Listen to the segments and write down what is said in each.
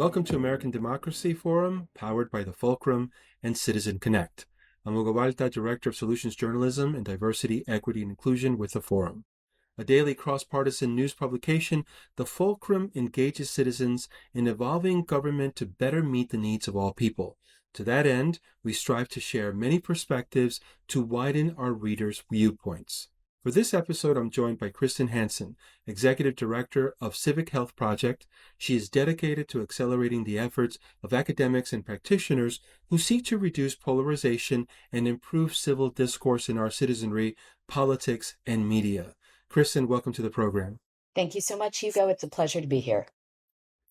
Welcome to American Democracy Forum, powered by the Fulcrum and Citizen Connect. I'm Hugo Balta, Director of Solutions Journalism and Diversity, Equity, and Inclusion with the Forum. A daily cross-partisan news publication, the Fulcrum engages citizens in evolving government to better meet the needs of all people. To that end, we strive to share many perspectives to widen our readers' viewpoints. For this episode, I'm joined by Kristin Hansen, Executive Director of Civic Health Project. She is dedicated to accelerating the efforts of academics and practitioners who seek to reduce polarization and improve civil discourse in our citizenry, politics, and media. Kristin, welcome to the program. Thank you so much, Hugo. It's a pleasure to be here.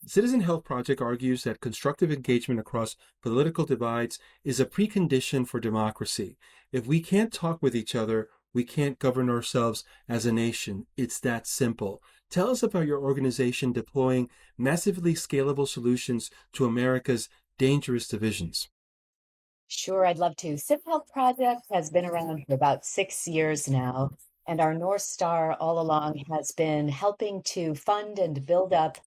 Citizen Health Project argues that constructive engagement across political divides is a precondition for democracy. If we can't talk with each other, we can't govern ourselves as a nation. It's that simple. Tell us about your organization deploying massively scalable solutions to America's dangerous divisions. Sure, I'd love to. Civic Health Project has been around for about 6 years now, and our North Star all along has been helping to fund and build up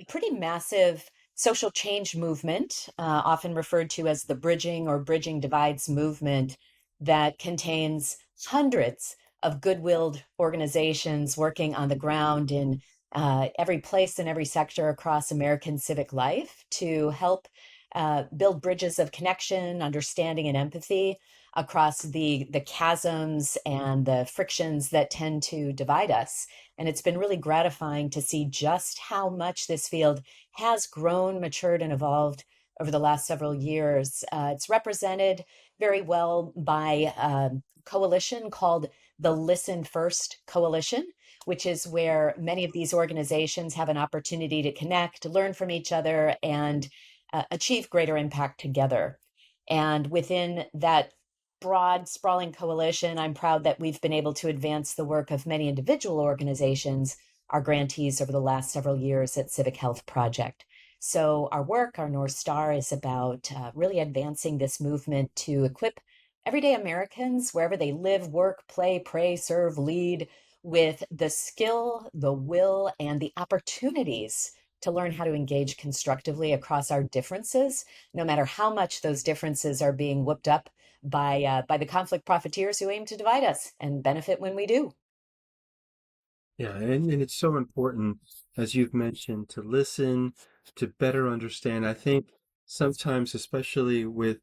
a pretty massive social change movement, often referred to as the Bridging Divides movement, that contains hundreds of good-willed organizations working on the ground in every place and every sector across American civic life to help build bridges of connection, understanding, and empathy across the chasms and the frictions that tend to divide us. And it's been really gratifying to see just how much this field has grown, matured, and evolved over the last several years. It's represented very well by a coalition called the Listen First Coalition, which is where many of these organizations have an opportunity to connect, learn from each other, and achieve greater impact together. And within that broad, sprawling coalition, I'm proud that we've been able to advance the work of many individual organizations, our grantees over the last several years at Civic Health Project. So our work, our North Star, is about really advancing this movement to equip everyday Americans, wherever they live, work, play, pray, serve, lead, with the skill, the will, and the opportunities to learn how to engage constructively across our differences, no matter how much those differences are being whooped up by the conflict profiteers who aim to divide us and benefit when we do. Yeah, and it's so important, as you've mentioned, to listen, to better understand. I think sometimes, especially with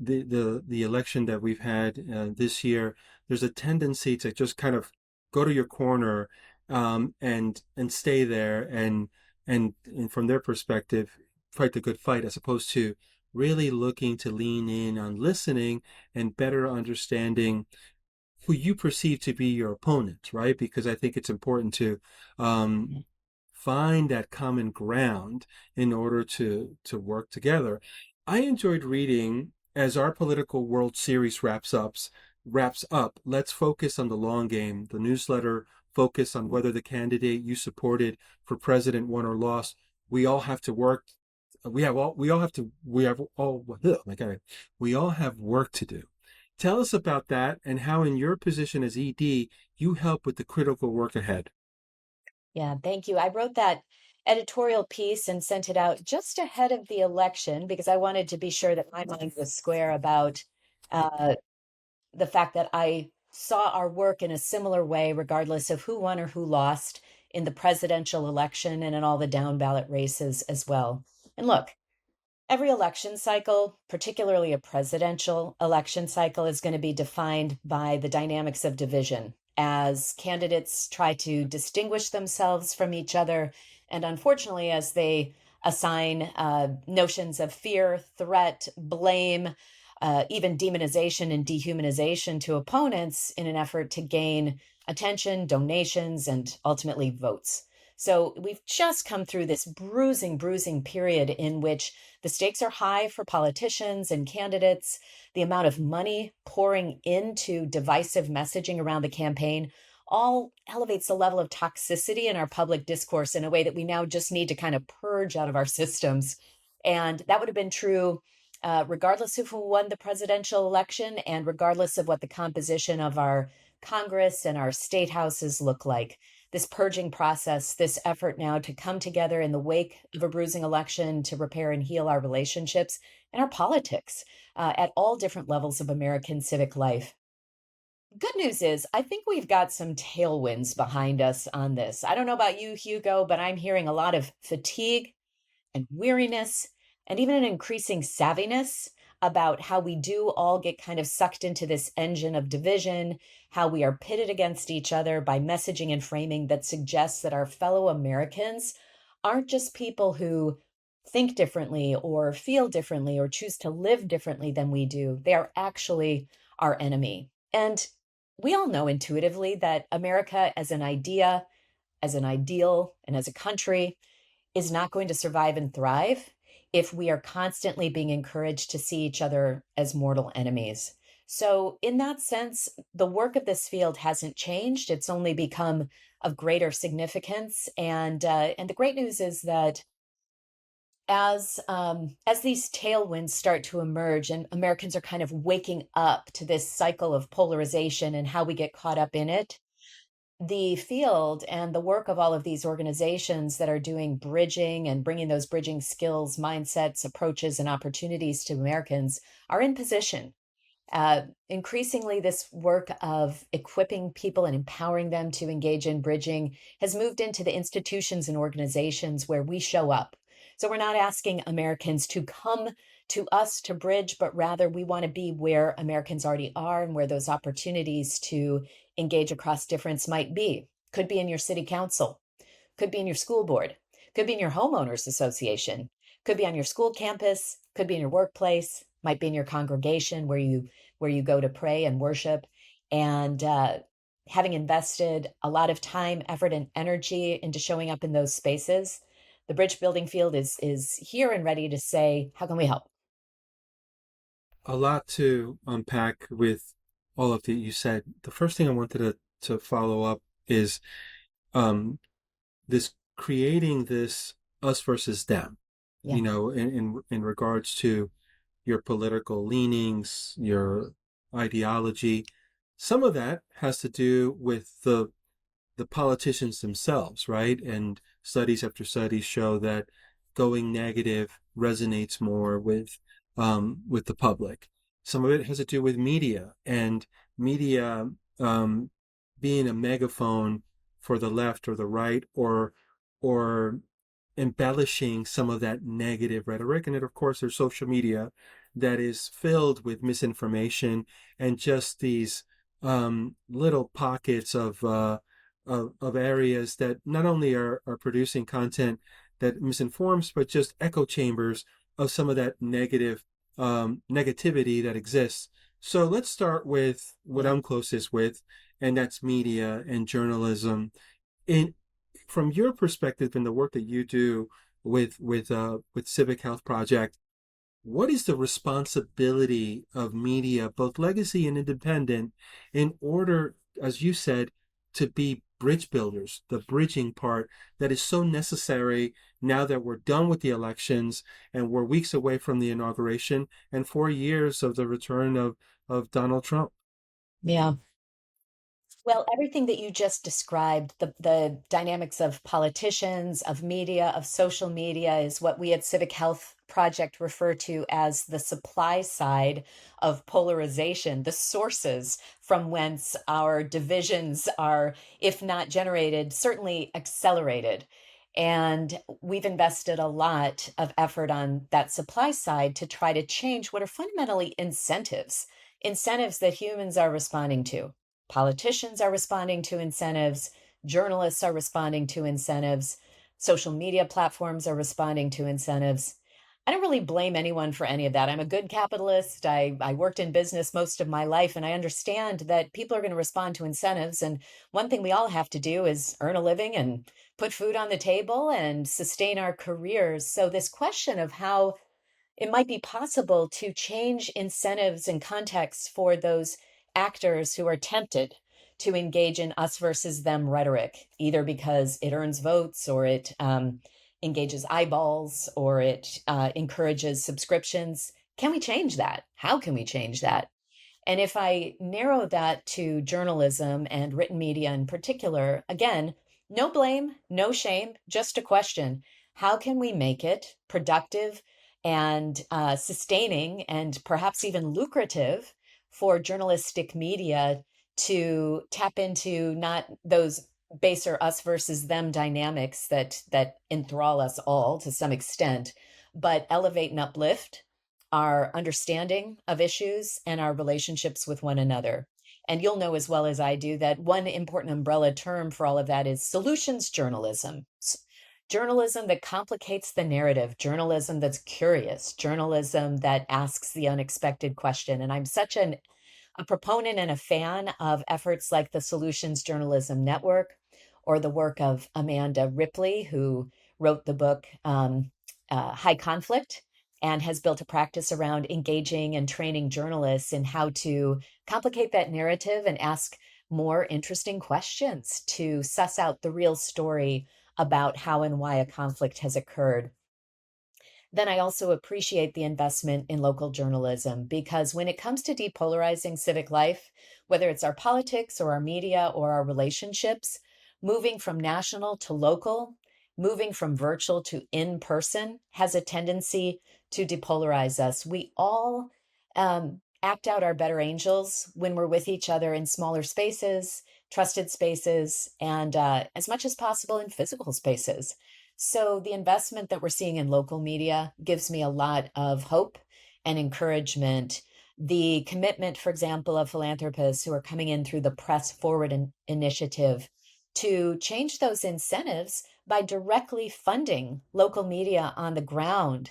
the election that we've had this year, there's a tendency to just kind of go to your corner and stay there and from their perspective, fight the good fight, as opposed to really looking to lean in on listening and better understanding who you perceive to be your opponent, right? Because I think it's important to find that common ground in order to work together. I enjoyed reading as our political World Series wraps up. Let's focus on the long game. The newsletter focus on whether the candidate you supported for president won or lost. We all have to work. We all have to. We have all. Oh my God. We all have work to do. Tell us about that and how, in your position as ED, you help with the critical work ahead. Yeah, thank you. I wrote that editorial piece and sent it out just ahead of the election because I wanted to be sure that my mind was square about uh, the fact that I saw our work in a similar way, regardless of who won or who lost in the presidential election and in all the down ballot races as well. And look, every election cycle, particularly a presidential election cycle, is going to be defined by the dynamics of division as candidates try to distinguish themselves from each other. And unfortunately, as they assign notions of fear, threat, blame, even demonization and dehumanization to opponents in an effort to gain attention, donations, and ultimately votes. So we've just come through this bruising period in which the stakes are high for politicians and candidates. The amount of money pouring into divisive messaging around the campaign all elevates the level of toxicity in our public discourse in a way that we now just need to kind of purge out of our systems. And that would have been true regardless of who won the presidential election and regardless of what the composition of our Congress and our state houses look like. this purging process, this effort now to come together in the wake of a bruising election to repair and heal our relationships and our politics at all different levels of American civic life. Good news is, I think we've got some tailwinds behind us on this. I don't know about you, Hugo, but I'm hearing a lot of fatigue and weariness, and even an increasing savviness about how we do all get kind of sucked into this engine of division, how we are pitted against each other by messaging and framing that suggests that our fellow Americans aren't just people who think differently or feel differently or choose to live differently than we do. They are actually our enemy. And we all know intuitively that America as an idea, as an ideal, and as a country is not going to survive and thrive if we are constantly being encouraged to see each other as mortal enemies. So, in that sense, the work of this field hasn't changed. It's only become of greater significance. And the great news is that as these tailwinds start to emerge and Americans are kind of waking up to this cycle of polarization and how we get caught up in it, the field and the work of all of these organizations that are doing bridging and bringing those bridging skills, mindsets, approaches, and opportunities to Americans are in position. Increasingly, this work of equipping people and empowering them to engage in bridging has moved into the institutions and organizations where we show up. So we're not asking Americans to come to us to bridge, but rather we want to be where Americans already are and where those opportunities to engage across difference might be. Could be in your city council, could be in your school board, could be in your homeowners association, could be on your school campus, could be in your workplace, might be in your congregation where you go to pray and worship. And having invested a lot of time, effort, and energy into showing up in those spaces, the bridge building field is here and ready to say, how can we help? A lot to unpack with all of that you said. The first thing I wanted to follow up is um, this creating this us versus them, Yeah. in regards to your political leanings, your ideology. Some of that has to do with the politicians themselves, right? And studies after studies show that going negative resonates more with the public. Some of it has to do with media and media um, being a megaphone for the left or the right, or embellishing some of that negative rhetoric. And then, of course, there's social media that is filled with misinformation and just these little pockets of areas that not only are producing content that misinforms, but just echo chambers of some of that negativity that exists. So let's start with what Yeah. I'm closest with, and that's media and journalism. In From your perspective and the work that you do with Civic Health Project, what is the responsibility of media, both legacy and independent, in order, as you said, to be bridge builders, the bridging part that is so necessary now that we're done with the elections and we're weeks away from the inauguration and 4 years of the return of Donald Trump? Yeah. Well, everything that you just described, the dynamics of politicians, of media, of social media, is what we at Civic Health Project refer to as the supply side of polarization, the sources from whence our divisions are, if not generated, certainly accelerated. And we've invested a lot of effort on that supply side to try to change what are fundamentally incentives that humans are responding to. Politicians are responding to incentives, journalists are responding to incentives, social media platforms are responding to incentives. I don't really blame anyone for any of that. I'm a good capitalist. I worked in business most of my life, and I understand that people are going to respond to incentives. And one thing we all have to do is earn a living and put food on the table and sustain our careers. So, this question of how it might be possible to change incentives and contexts for those actors who are tempted to engage in us versus them rhetoric, either because it earns votes or it engages eyeballs or it encourages subscriptions. Can we change that? How can we change that? And if I narrow that to journalism and written media in particular, again, No blame, no shame, just a question. How can we make it productive and sustaining and perhaps even lucrative for journalistic media to tap into not those baser us versus them dynamics that enthrall us all to some extent, but elevate and uplift our understanding of issues and our relationships with one another. And you'll know as well as I do that one important umbrella term for all of that is solutions journalism. Journalism that complicates the narrative, journalism that's curious, journalism that asks the unexpected question. And I'm such a proponent and a fan of efforts like the Solutions Journalism Network or the work of Amanda Ripley, who wrote the book High Conflict and has built a practice around engaging and training journalists in how to complicate that narrative and ask more interesting questions to suss out the real story about how and why a conflict has occurred. Then I also appreciate the investment in local journalism because when it comes to depolarizing civic life, whether it's our politics or our media or our relationships, moving from national to local, moving from virtual to in person has a tendency to depolarize us. We all act out our better angels when we're with each other in smaller spaces, trusted spaces, and as much as possible in physical spaces. So the investment that we're seeing in local media gives me a lot of hope and encouragement. The commitment, for example, of philanthropists who are coming in through the Press Forward initiative to change those incentives by directly funding local media on the ground,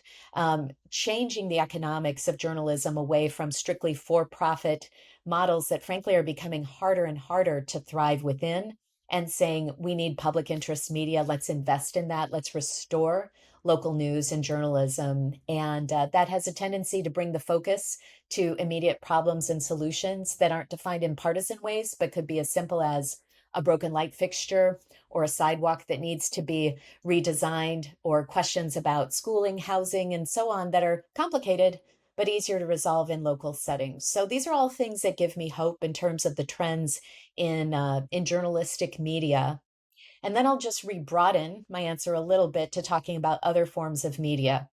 changing the economics of journalism away from strictly for-profit models that frankly are becoming harder and harder to thrive within, and saying we need public interest media. Let's invest in that. Let's restore local news and journalism. And that has a tendency to bring the focus to immediate problems and solutions that aren't defined in partisan ways, but could be as simple as a broken light fixture or a sidewalk that needs to be redesigned, or questions about schooling, housing, and so on that are complicated but easier to resolve in local settings. So these are all things that give me hope in terms of the trends in journalistic media. And then I'll just rebroaden my answer a little bit to talking about other forms of media.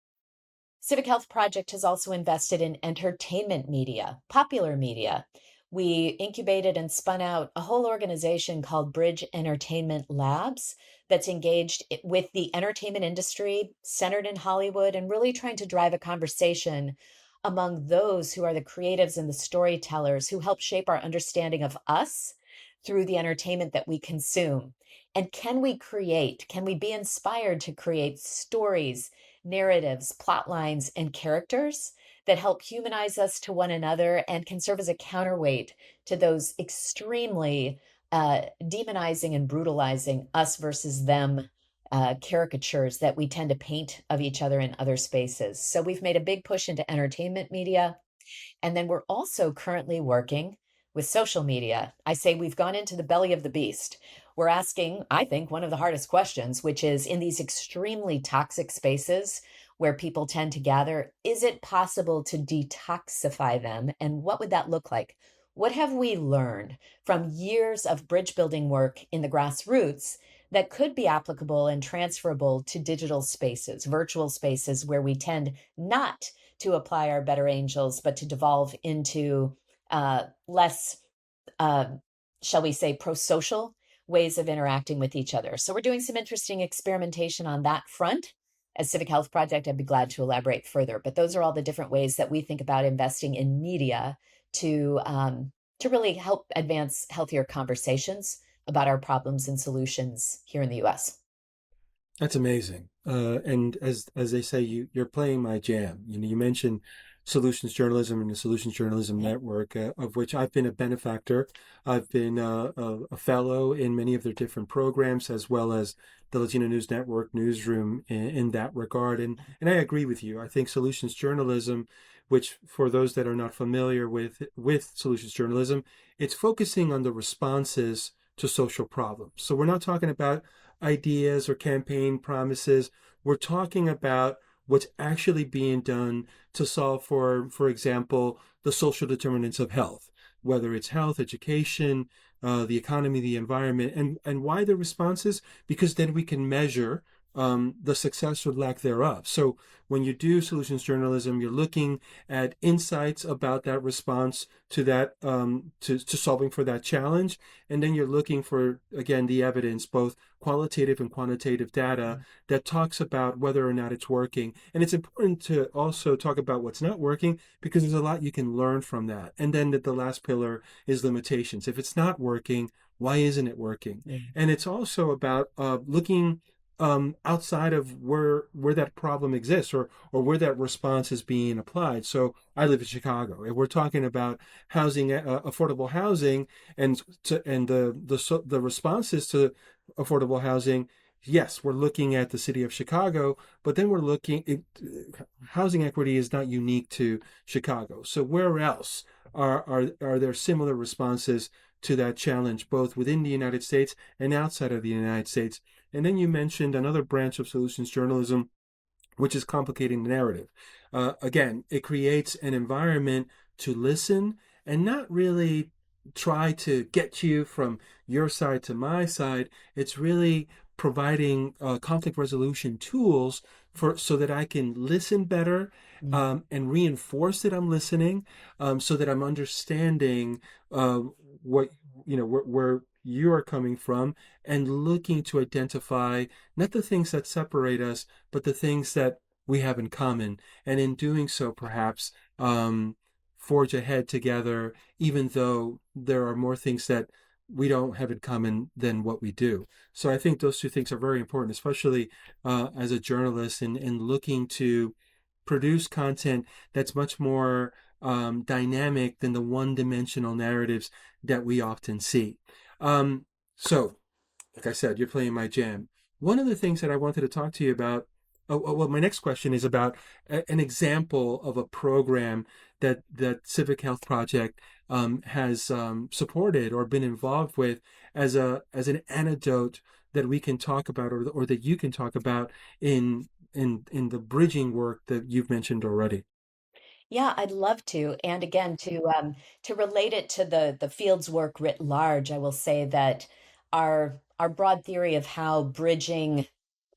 Civic Health Project has also invested in entertainment media, popular media. We incubated and spun out a whole organization called Bridge Entertainment Labs that's engaged with the entertainment industry, centered in Hollywood, and really trying to drive a conversation among those who are the creatives and the storytellers who help shape our understanding of us through the entertainment that we consume. And can we be inspired to create stories, narratives, plot lines, and characters that help humanize us to one another and can serve as a counterweight to those extremely demonizing and brutalizing us versus them caricatures that we tend to paint of each other in other spaces. So we've made a big push into entertainment media. And then we're also currently working with social media. I say we've gone into the belly of the beast. We're asking, I think, one of the hardest questions, which is in these extremely toxic spaces where people tend to gather, is it possible to detoxify them? And what would that look like? What have we learned from years of bridge building work in the grassroots that could be applicable and transferable to digital spaces, virtual spaces where we tend not to apply our better angels, but to devolve into less, uh, shall we say, pro-social ways of interacting with each other. So we're doing some interesting experimentation on that front. As Civic Health Project, I'd be glad to elaborate further. But those are all the different ways that we think about investing in media to really help advance healthier conversations about our problems and solutions here in the U.S. That's amazing. And as they say, you're playing my jam. You know, you mentioned Solutions Journalism and the Solutions Journalism Network, of which I've been a benefactor. I've been a fellow in many of their different programs, as well as the Latino News Network newsroom in that regard. And I agree with you. I think Solutions Journalism, which for those that are not familiar with Solutions Journalism, it's focusing on the responses to social problems. So we're not talking about ideas or campaign promises. We're talking about what's actually being done to solve for example, the social determinants of health, whether it's health, education, the economy, the environment, and why the responses? Because then we can measure the success or lack thereof. So when you do solutions journalism, you're looking at insights about that response to that to solving for that challenge, and then you're looking for, again, the evidence, both qualitative and quantitative data that talks about whether or not it's working. And it's important to also talk about what's not working, because there's a lot you can learn from that. And then the last pillar is limitations. If it's not working, why isn't it working? Yeah. And it's also about looking outside of where that problem exists, or where that response is being applied. So I live in Chicago. If we're talking about housing, affordable housing, and the responses to affordable housing, yes, we're looking at the city of Chicago, but then we're looking housing equity is not unique to Chicago. So where else are there similar responses to that challenge, both within the United States and outside of the United States? And then you mentioned another branch of solutions journalism, which is complicating the narrative. Again, it creates an environment to listen and not really try to get you from your side to my side. It's really providing conflict resolution tools so that I can listen better, Mm. and reinforce that I'm listening, so that I'm understanding what where you are coming from, and looking to identify not the things that separate us, but the things that we have in common. And in doing so, perhaps forge ahead together, even though there are more things that we don't have in common than what we do. So I think those two things are very important, especially as a journalist, in looking to produce content that's much more dynamic than the one-dimensional narratives that we often see. So, like I said, you're playing my jam. One of the things that I wanted to talk to you about, well, my next question is about an example of a program that Civic Health Project has supported or been involved with, as an anecdote that we can talk about, or that you can talk about in the bridging work that you've mentioned already. Yeah, I'd love to. And again, to relate it to the field's work writ large, I will say that our broad theory of how bridging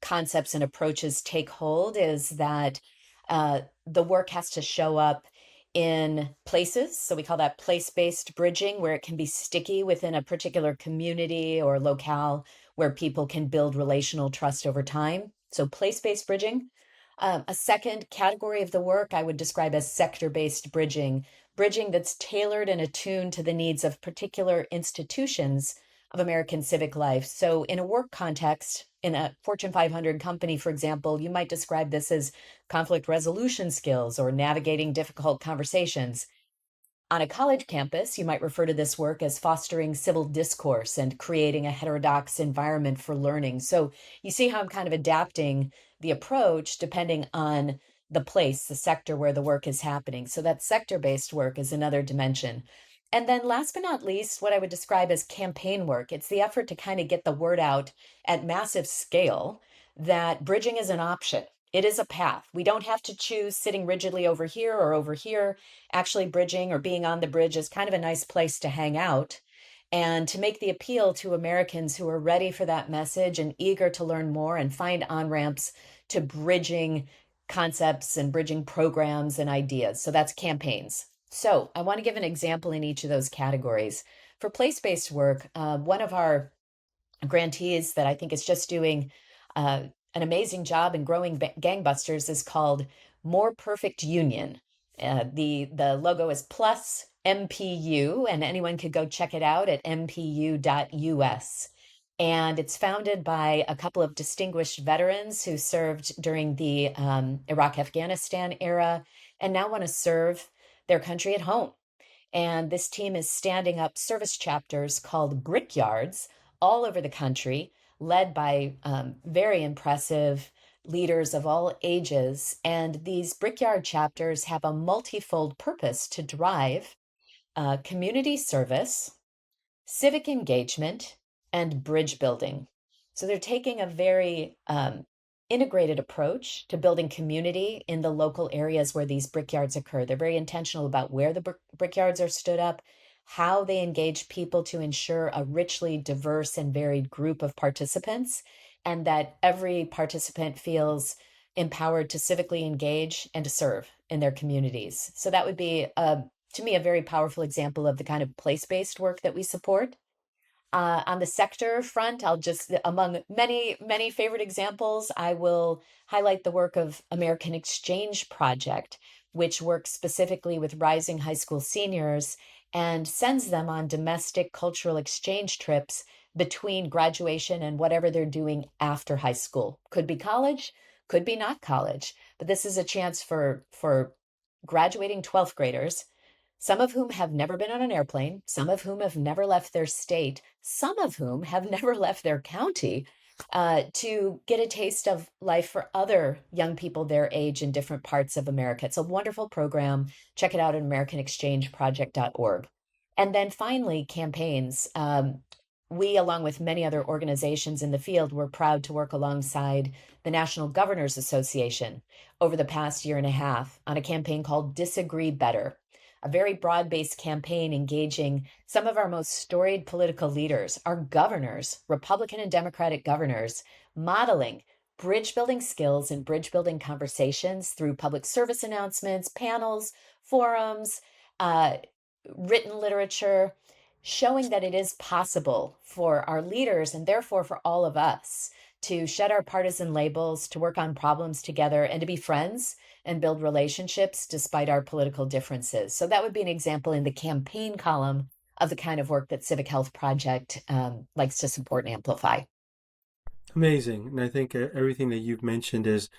concepts and approaches take hold is that the work has to show up in places. So we call that place-based bridging, where it can be sticky within a particular community or locale where people can build relational trust over time. So place-based bridging. A second category of the work I would describe as sector-based bridging, bridging that's tailored and attuned to the needs of particular institutions of American civic life. So in a work context, in a Fortune 500 company, for example, you might describe this as conflict resolution skills or navigating difficult conversations. On a college campus, you might refer to this work as fostering civil discourse and creating a heterodox environment for learning. So you see how I'm kind of adapting the approach depending on the place, the sector where the work is happening. So that sector-based work is another dimension. And then last but not least, what I would describe as campaign work. It's the effort to kind of get the word out at massive scale that bridging is an option. It is a path. We don't have to choose sitting rigidly over here or over here. Actually, bridging or being on the bridge is kind of a nice place to hang out and to make the appeal to Americans who are ready for that message and eager to learn more and find on ramps to bridging concepts and bridging programs and ideas. So that's campaigns. So I want to give an example in each of those categories. For place based work, one of our grantees that I think is just doing an amazing job and growing gangbusters is called More Perfect Union. The logo is plus MPU, and anyone could go check it out at mpu.us. And it's founded by a couple of distinguished veterans who served during the Iraq Afghanistan era and now want to serve their country at home. And this team is standing up service chapters called Brickyards all over the country, led by very impressive leaders of all ages. And these Brickyard chapters have a multifold purpose to drive community service, civic engagement, and bridge building. So they're taking a very integrated approach to building community in the local areas where these brickyards occur. They're very intentional about where the brickyards are stood up, how they engage people to ensure a richly diverse and varied group of participants, and that every participant feels empowered to civically engage and to serve in their communities. So that would be, to me, a very powerful example of the kind of place-based work that we support. On the sector front, I'll just, among many, many favorite examples, I will highlight the work of American Exchange Project, which works specifically with rising high school seniors and sends them on domestic cultural exchange trips between graduation and whatever they're doing after high school. Could be college, could be not college, but this is a chance for graduating 12th graders, some of whom have never been on an airplane, some of whom have never left their state, some of whom have never left their county, to get a taste of life for other young people their age in different parts of America. It's a wonderful program. Check it out at AmericanExchangeProject.org. And then finally, campaigns. We, along with many other organizations in the field, were proud to work alongside the National Governors Association over the past year and a half on a campaign called Disagree Better, a very broad-based campaign engaging some of our most storied political leaders, our governors, Republican and Democratic governors, modeling bridge building skills and bridge building conversations through public service announcements, panels, forums, uh, written literature, showing that it is possible for our leaders and therefore for all of us to shed our partisan labels, to work on problems together, and to be friends and build relationships despite our political differences. So that would be an example in the campaign column of the kind of work that Civic Health Project likes to support and amplify. Amazing. And I think everything that you've mentioned is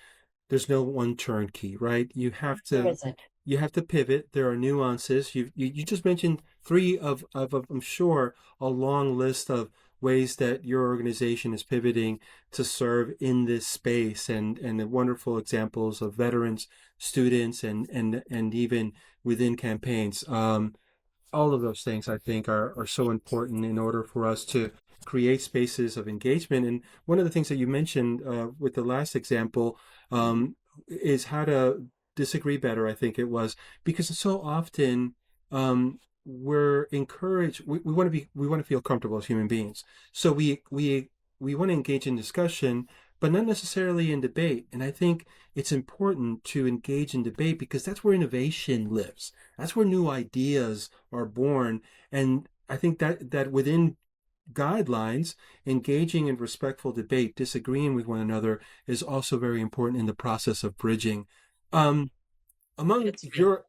there's no one turnkey, right? There isn't. You have to pivot. There are nuances. You just mentioned three of I'm sure a long list of ways that your organization is pivoting to serve in this space, and the wonderful examples of veterans, students, and even within campaigns. All of those things I think are so important in order for us to create spaces of engagement. And one of the things that you mentioned with the last example is how to disagree better, I think it was, because so often we're encouraged, we want to we want to feel comfortable as human beings. So we want to engage in discussion, but not necessarily in debate. And I think it's important to engage in debate because that's where innovation lives. That's where new ideas are born. And I think that within guidelines, engaging in respectful debate, disagreeing with one another is also very important in the process of bridging. Um, among It's real. your,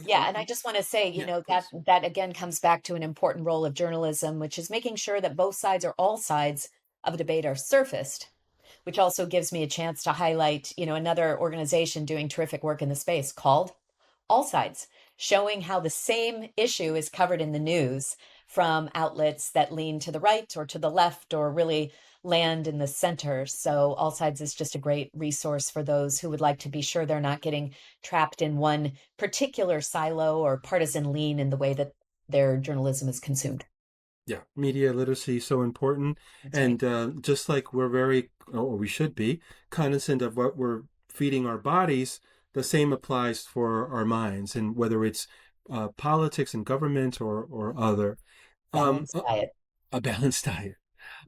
Yeah, and I just want to say, yeah, that please. that again comes back to an important role of journalism, which is making sure that both sides or all sides of a debate are surfaced, which also gives me a chance to highlight, another organization doing terrific work in the space called All Sides, showing how the same issue is covered in the news from outlets that lean to the right or to the left or really land in the center. So All Sides is just a great resource for those who would like to be sure they're not getting trapped in one particular silo or partisan lean in the way that their journalism is consumed. Yeah, media literacy is so important. That's right. And just like we're very, or we should be, cognizant of what we're feeding our bodies, the same applies for our minds, and whether it's politics and government or other. Um, Balanced a, diet. a balanced diet.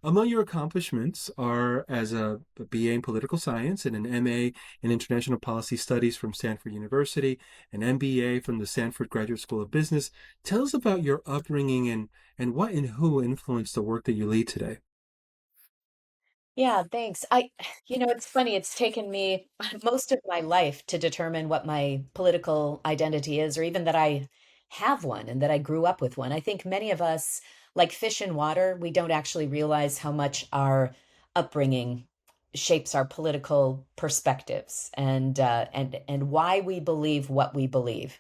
Among your accomplishments are as a BA in political science and an MA in international policy studies from Stanford University, an MBA from the Stanford Graduate School of Business. Tell us about your upbringing and what and who influenced the work that you lead today. Yeah, thanks. It's funny. It's taken me most of my life to determine what my political identity is, or even that I have one and that I grew up with one. I think many of us, like fish in water, we don't actually realize how much our upbringing shapes our political perspectives and why we believe what we believe.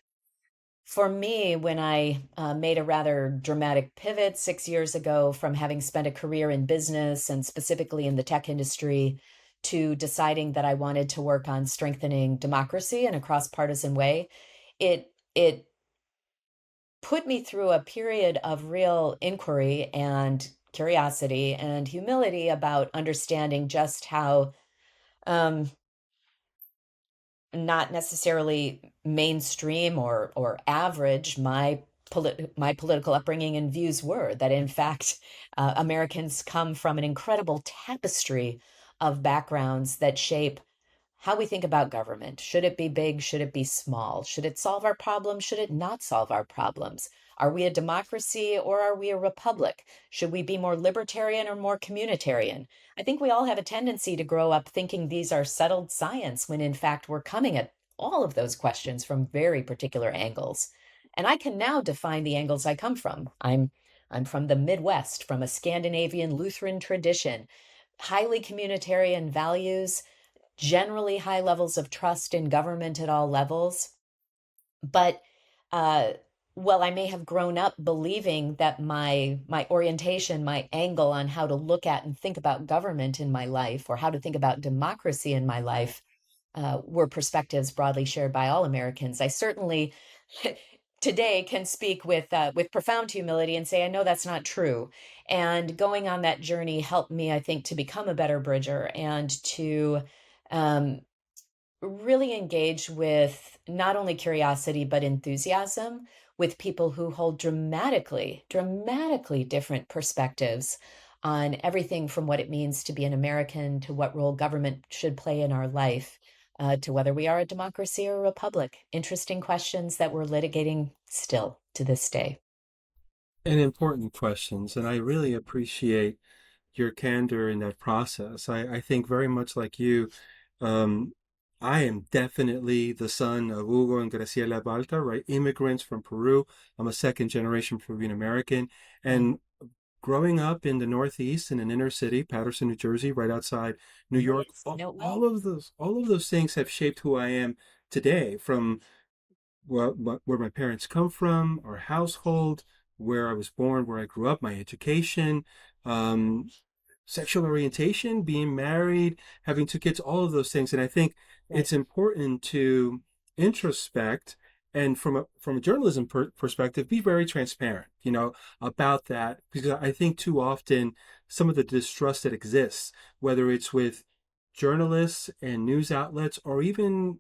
For me, when I made a rather dramatic pivot 6 years ago from having spent a career in business and specifically in the tech industry to deciding that I wanted to work on strengthening democracy in a cross-partisan way, it put me through a period of real inquiry and curiosity and humility about understanding just how um, not necessarily mainstream or average my my political upbringing and views were, that in fact, Americans come from an incredible tapestry of backgrounds that shape how we think about government. Should it be big? Should it be small? Should it solve our problems? Should it not solve our problems? Are we a democracy or are we a republic? Should we be more libertarian or more communitarian? I think we all have a tendency to grow up thinking these are settled science when in fact we're coming at all of those questions from very particular angles. And I can now define the angles I come from. I'm from the Midwest, from a Scandinavian Lutheran tradition, highly communitarian values, generally high levels of trust in government at all levels. But uh, well, I may have grown up believing that my orientation, my angle on how to look at and think about government in my life, or how to think about democracy in my life, were perspectives broadly shared by all Americans. I certainly today can speak with profound humility and say I know that's not true. And going on that journey helped me, I think, to become a better bridger and to um, really engage with not only curiosity but enthusiasm with people who hold dramatically different perspectives on everything from what it means to be an American to what role government should play in our life, to whether we are a democracy or a republic. Interesting questions that we're litigating still to this day. And important questions. And I really appreciate your candor in that process. I think very much like you, um, I am definitely the son of Hugo and Graciela Balta, right? Immigrants from Peru. I'm a second generation Peruvian American. Wow. And growing up in the Northeast in an inner city, Paterson, New Jersey, right outside New York, Yes, no way. all of those things have shaped who I am today, from where my parents come from, our household, where I was born, where I grew up, my education, um, sexual orientation, being married, having two kids, all of those things. And I think Right. it's important to introspect and from a journalism perspective, be very transparent, about that, because I think too often some of the distrust that exists, whether it's with journalists and news outlets or even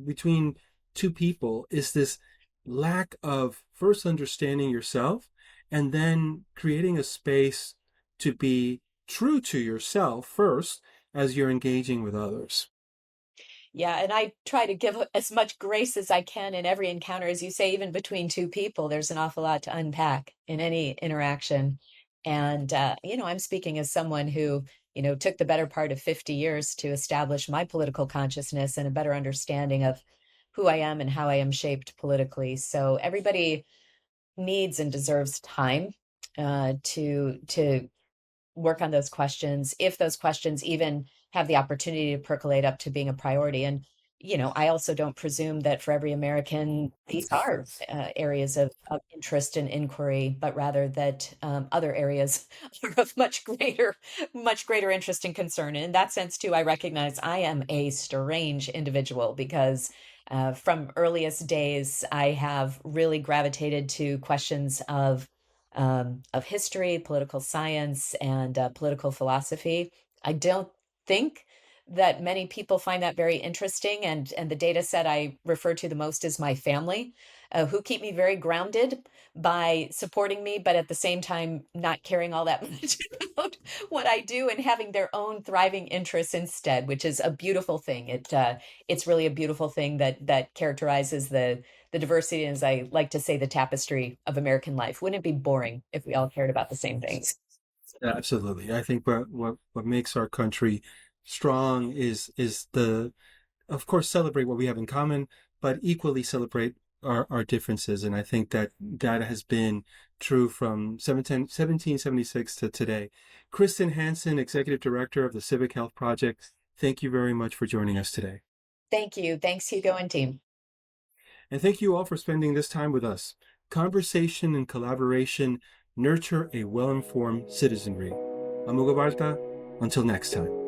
between two people, is this lack of first understanding yourself and then creating a space to be true to yourself first as you're engaging with others. Yeah, and I try to give as much grace as I can in every encounter. As you say, even between two people, there's an awful lot to unpack in any interaction. And, I'm speaking as someone who, took the better part of 50 years to establish my political consciousness and a better understanding of who I am and how I am shaped politically. So everybody needs and deserves time to work on those questions, if those questions even have the opportunity to percolate up to being a priority. And, I also don't presume that for every American, these are areas of interest and inquiry, but rather that other areas are of much greater interest and concern. And in that sense, too, I recognize I am a strange individual because from earliest days, I have really gravitated to questions of history, political science, and political philosophy. I don't think that many people find that very interesting. And the data set I refer to the most is my family, who keep me very grounded by supporting me, but at the same time, not caring all that much about what I do and having their own thriving interests instead, which is a beautiful thing. It's really a beautiful thing that characterizes the diversity, as I like to say, the tapestry of American life. Wouldn't it be boring if we all cared about the same things? Absolutely. I think what makes our country strong is the, of course, celebrate what we have in common, but equally celebrate our differences. And I think that has been true from 1776 to today. Kristin Hansen, Executive Director of the Civic Health Project, thank you very much for joining us today. Thank you. Thanks, Hugo and team. And thank you all for spending this time with us. Conversation and collaboration nurture a well-informed citizenry. I'm Hugo Balta. Until next time.